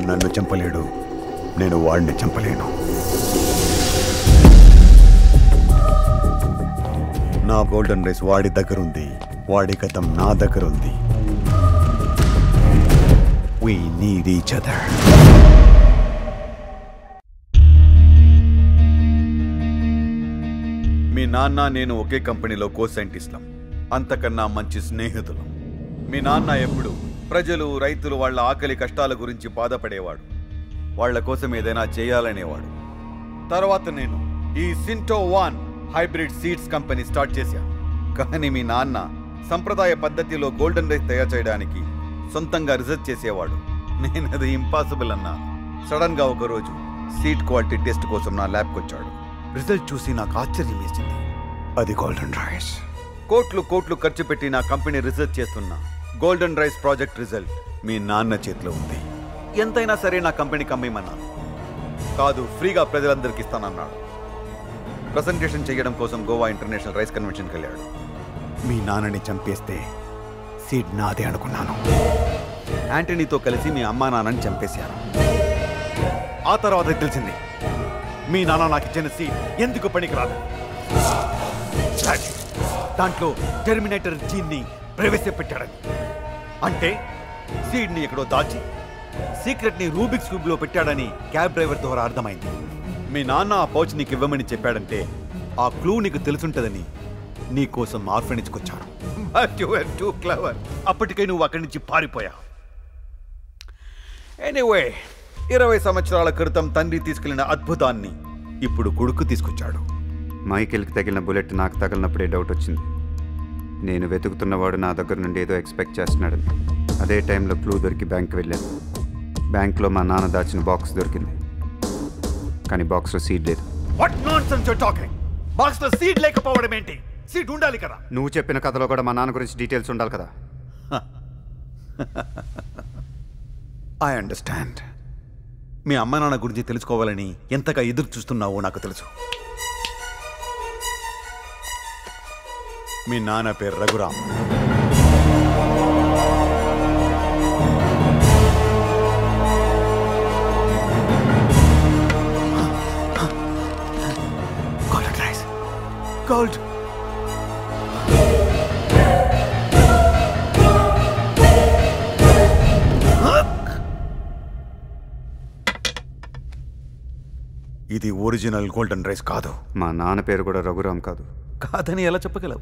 నన్ను చంపలేడు, నేను వాడిని చంపలేను. నా గోల్డెన్ రైస్ వాడి దగ్గరుంది, వాడి గతం నా దగ్గరుంది. We need each other. మీ నాన్న నేను ఒకే కంపెనీలో కో సైంటిస్టులం, అంతకన్నా మంచి స్నేహితులం. మీ నాన్న ఎప్పుడు ప్రజలు రైతులు వాళ్ళ ఆకలి కష్టాల గురించి బాధపడేవాడు, వాళ్ల కోసం ఏదైనా చేయాలనేవాడు. తర్వాత నేను ఈ సింటో-1 హైబ్రిడ్ సీడ్స్ కంపెనీ స్టార్ట్ చేశాను. కానీ మీ నాన్న సంప్రదాయ పద్ధతిలో గోల్డెన్ రైస్ తయారు చేయడానికి సొంతంగా రీసెర్చ్ చేసేవాడు. నేను అది ఇంపాసిబుల్ అన్నాను. సడన్ గా ఒకరోజు సీడ్ క్వాలిటీ టెస్ట్ కోసం నా ల్యాబ్కి వచ్చాడు. రిజల్ట్ చూసి నాకు ఆశ్చర్యం వేసింది. అది గోల్డెన్ రైస్. కోట్లు కోట్లు ఖర్చు పెట్టి నా కంపెనీ రీసెర్చ్ చేస్తున్నా గోల్డెన్ రైస్ ప్రాజెక్ట్ రిజల్ట్ మీ నాన్న చేతిలో ఉంది. ఎంతైనా సరే నా కంపెనీకి అమ్మేయమన్నాను. కాదు, ఫ్రీగా ప్రజలందరికీ ఇస్తానన్నాడు. ప్రజెంటేషన్ చేయడం కోసం గోవా ఇంటర్నేషనల్ రైస్ కన్వెన్షన్కి వెళ్ళాడు. మీ నాన్నని చంపేస్తే సీడ్ నాదే అనుకున్నాను. యాంటనీతో కలిసి మీ అమ్మా నాన్నని చంపేశాను. ఆ తర్వాత తెలిసింది మీ నాన్న నాకు ఇచ్చిన సీడ్ ఎందుకు పనికిరాదు. దాంట్లో టెర్మినేటర్ జీన్ని ప్రవేశపెట్టాడని. అంటే సీడ్ని ఎక్కడో దాచి సీక్రెట్ని రూబిక్స్ క్యూబ్లో పెట్టాడని క్యాబ్ డ్రైవర్ ద్వారా అర్థమైంది. మీ నాన్న ఆ పౌచ్ నీకు ఇవ్వమని చెప్పాడంటే ఆ క్లూ నీకు తెలుసుంటదని నీ కోసం ఆర్ఫనేజ్కి వచ్చాను. అప్పటికే నువ్వు అక్కడి నుంచి పారిపోయావు. ఎనీవే, 20 సంవత్సరాల క్రితం తండ్రి తీసుకెళ్లిన అద్భుతాన్ని ఇప్పుడు కొడుకు తీసుకొచ్చాడు. మైకేల్కి తగిలిన బుల్లెట్ నాకు తగిలినప్పుడే డౌట్ వచ్చింది. నేను వెతుకుతున్నవాడు నా దగ్గర నుండి ఏదో ఎక్స్పెక్ట్ చేస్తున్నాడని. అదే టైంలో క్లూ దొరికి బ్యాంక్కి వెళ్ళాను. బ్యాంక్లో మా నాన్న దాచిన బాక్స్ దొరికింది. కానీ బాక్స్లో సీడ్ లేదు. What nonsense you are talking? బాక్స్లో సీడ్ లేకపోవడం ఏంటి? సీడ్ ఉండాలి కదా. నువ్వు చెప్పిన కథలో కూడా మా నాన్న గురించి డీటెయిల్స్ ఉండాలి కదా. I understand. మీ అమ్మ నాన్న గురించి తెలుసుకోవాలని ఎంతగా ఎదురు చూస్తున్నావో నాకు తెలుసు. మీ నాన్న పేరు రఘురామ్. Golden rice, gold. ఇది ఒరిజినల్ గోల్డెన్ రైస్ కాదు. మా నాన్న పేరు కూడా రఘురామ్ కాదు. కాదని ఎలా చెప్పగలవు?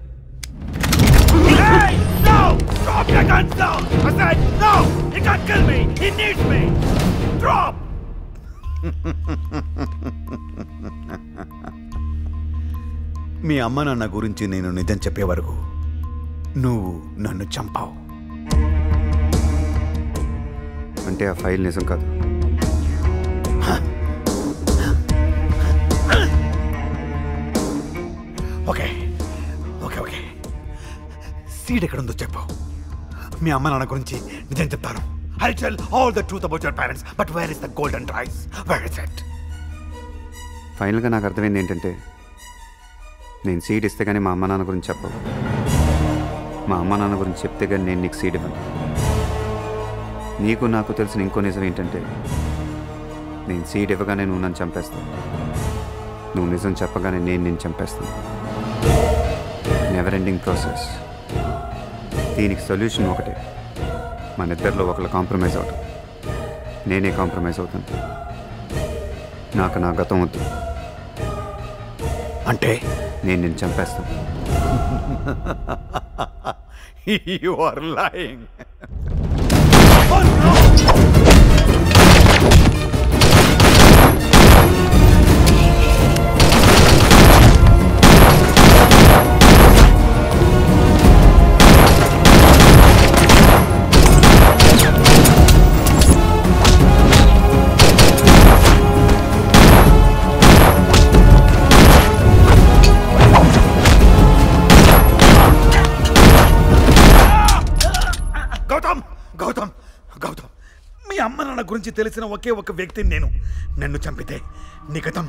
మీ అమ్మ నాన్న గురించి నేను నిజం చెప్పే వరకు నువ్వు నన్ను చంపావు. అంటే ఆ ఫైల్ నిజం కాదు. ఓకే ఓకే ఓకే, సీడ్ ఎక్కడుందో చెప్పు. మీ అమ్మ నాన్న గురించి నిజం చెప్తాను. I'll tell all the truth about your parents, but where is the golden rice? Where is it? ఫైనల్గా నాకు అర్థమైంది ఏంటంటే, నేను సీడ్ ఇస్తే కానీ మా అమ్మ నాన్న గురించి చెప్పవు. మా అమ్మ నాన్న గురించి చెప్తే కానీ నేను నీకు సీడ్ ఇవ్వను. నీకు నాకు తెలిసిన ఇంకో నిజం ఏంటంటే, నేను సీడ్ ఇవ్వగానే నువ్వు నన్ను చంపేస్తావు. నువ్వు నిజం చెప్పగానే నేను చంపేస్తాను. Never ending process. దీనికి సొల్యూషన్ ఒకటే, మన ఇద్దరిలో ఒకరు కాంప్రమైజ్ అవటం. నేనే కాంప్రమైజ్ అవుతాను. నాకు నా గతం వద్దు. అంటే నేను చంపేస్తాను. You are lying. గౌతమ్, మీ అమ్మ నాన్న గురించి తెలిసిన ఒకే ఒక వ్యక్తిని నేను. నన్ను చంపితే నీ గతం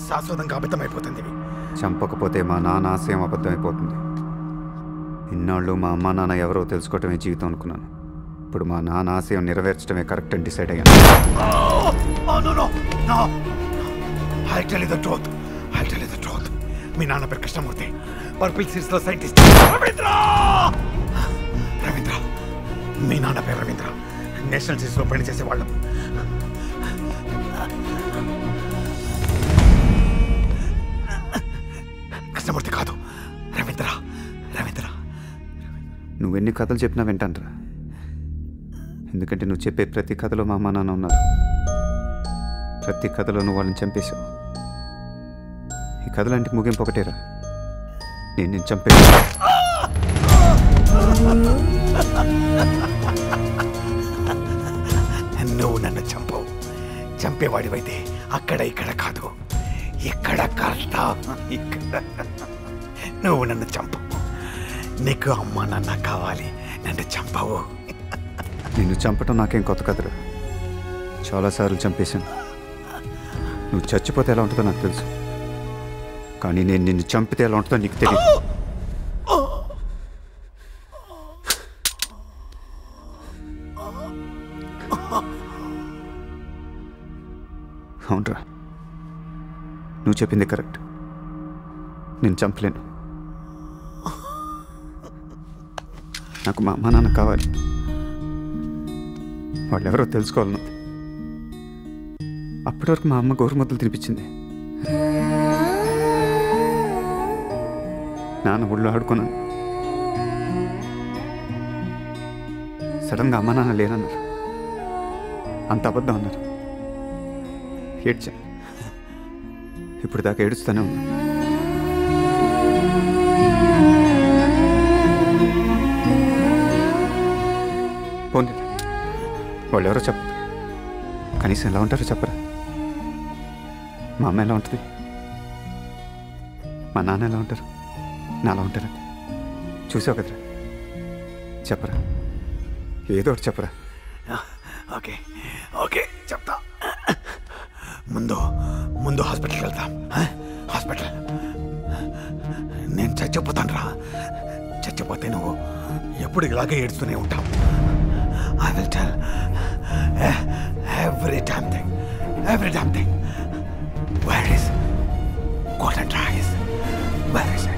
శాశ్వతంగా అబద్ధమైపోతుంది. చంపకపోతే మా నాన్న ఆశయం అబద్ధమైపోతుంది. ఇన్నాళ్ళు మా అమ్మ నాన్న ఎవరో తెలుసుకోవటమే జీవితం అనుకున్నాను. ఇప్పుడు మా నాన్న ఆశయం నెరవేర్చడమే కరెక్ట్ అని డిసైడ్ అయ్యాను. మీ నాన్న పేరు కృష్ణమూర్తి, పర్పుల్ సీడ్స్ లో సైంటిస్ట్. రవీంద్ర, మీ నాన్న పేరు రవీంద్ర, నేషనల్ సీడ్స్ లో పనిచేసేవాళ్ళం. కృష్ణమూర్తి కాదు, రవీంద్ర. రవీంద్ర, నువ్వెన్ని కథలు చెప్పినా వింటానరా. ఎందుకంటే నువ్వు చెప్పే ప్రతి కథలో మా అమ్మ నాన్న ఉన్నారు. ప్రతి కథలో నువ్వు వాళ్ళని చంపేశావు. ఈ కథలాంటి ముగింపు ఒకటేరా, నేను చంపేశా. నువ్వు నన్ను చంపవు. చంపేవాడివైతే అక్కడ ఇక్కడ కాదు, ఇక్కడ కష్టా. ఇక్కడ నువ్వు నన్ను చంపవు. నీకు అమ్మ నాన్న కావాలి, నన్ను చంపవు. నిన్ను చంపటం నాకేం కొత్త కథరా. చాలాసార్లు చంపేశాను. నువ్వు చచ్చిపోతే ఎలా ఉంటుందో నాకు తెలుసు, కానీ నేను నిన్ను చంపితే ఎలా ఉంటుందో నీకు తెలియదు. అవునరా, నువ్వు చెప్పింది కరెక్ట్. నేను చంపలేను. నాకు మా అమ్మ నాన్న కావాలి. వాళ్ళెవరో తెలుసుకోవాలి. అప్పటి వరకు మా అమ్మ గోరుముద్దలు తినిపించింది. నాన్న ఒళ్ళు ఆడుకున్నాను. సడన్గా అమ్మ నాన్న లేనన్నారు. అంత అబద్ధం అన్నారు. ఏడ్చాను. ఇప్పుడు దాకా ఏడుస్తూనే ఉన్నా. పోనీ వాళ్ళు ఎవరో చెప్పరు. కనీసం ఎలా ఉంటారో చెప్పరా. మా అమ్మ ఎలా ఉంటుంది, మా నాన్న ఎలా ఉంటారు, నాలా ఉంటారా చూసావు కదరా. చెప్పరా, ఏదో ఒకటి చెప్పరా. ఓకే ఓకే చెప్తా. ముందు హాస్పిటల్కి వెళ్తాం. హాస్పిటల్. నేను చచ్చిపోతాను రా. చచ్చిపోతే నువ్వు ఎప్పుడు ఇలాగే ఏడుస్తూనే ఉంటావు. I will tell every damn thing. Where is Golden Rice? Where is it?